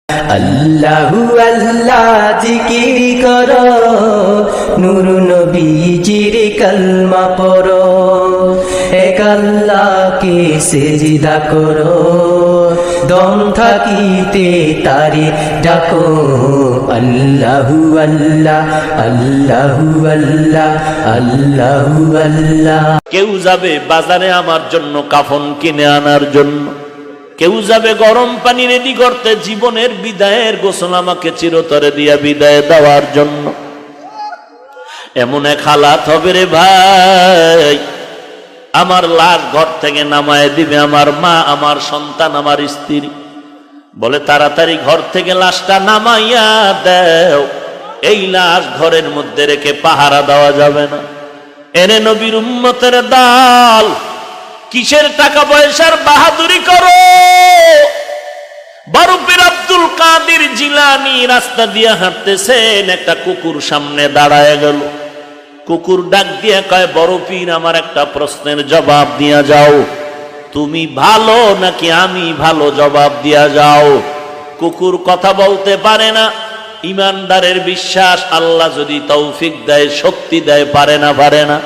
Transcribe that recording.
আল্লাহু আল্লাহ জিকির করো, নূর নবীজির কালমা পড়ো, এক আল্লাহকে সিজদা করো, দম থাকিতে তারি ডাকো। আল্লাহু আল্লাহ আল্লাহু আল্লাহ আল্লাহু আল্লাহ। কেউ যাবে বাজারে আমার জন্য কাফন কিনে আনার জন্য, কেউ যাবে গরম পানি রেডি করতে, জীবনের বিদায়ের গোসল আমাকে চিরতরে দিয়া বিদায় দেওয়ার জন্য। এমন এক হালাত হবে রে ভাই, আমার লাশ ঘর থেকে নামায় দিবে আমার মা, আমার সন্তান, আমার স্ত্রী। বলে তাড়াতাড়ি ঘর থেকে লাশটা নামাইয়া দেও, এই লাশ ঘরের মধ্যে রেখে পাহারা দেওয়া যাবে না। এনে নবীর উম্মতের দল, কিসের টাকা পয়সার বাহাদুরি করো? বরফের আব্দুল কাদের জিলানী রাস্তা দিয়ে হাঁটতেছেন, একটা কুকুর সামনে দাঁড়ায় গেল। কুকুর ডাক দিয়ে কয়, বড় পীর, আমার একটা প্রশ্নের জবাব দিয়া যাও, তুমি ভালো নাকি আমি ভালো, জবাব দিয়া যাও। কুকুর কথা বলতে পারে না, ইমানদারের বিশ্বাস আল্লাহ যদি তৌফিক দেয়, শক্তি দেয়, পারে না।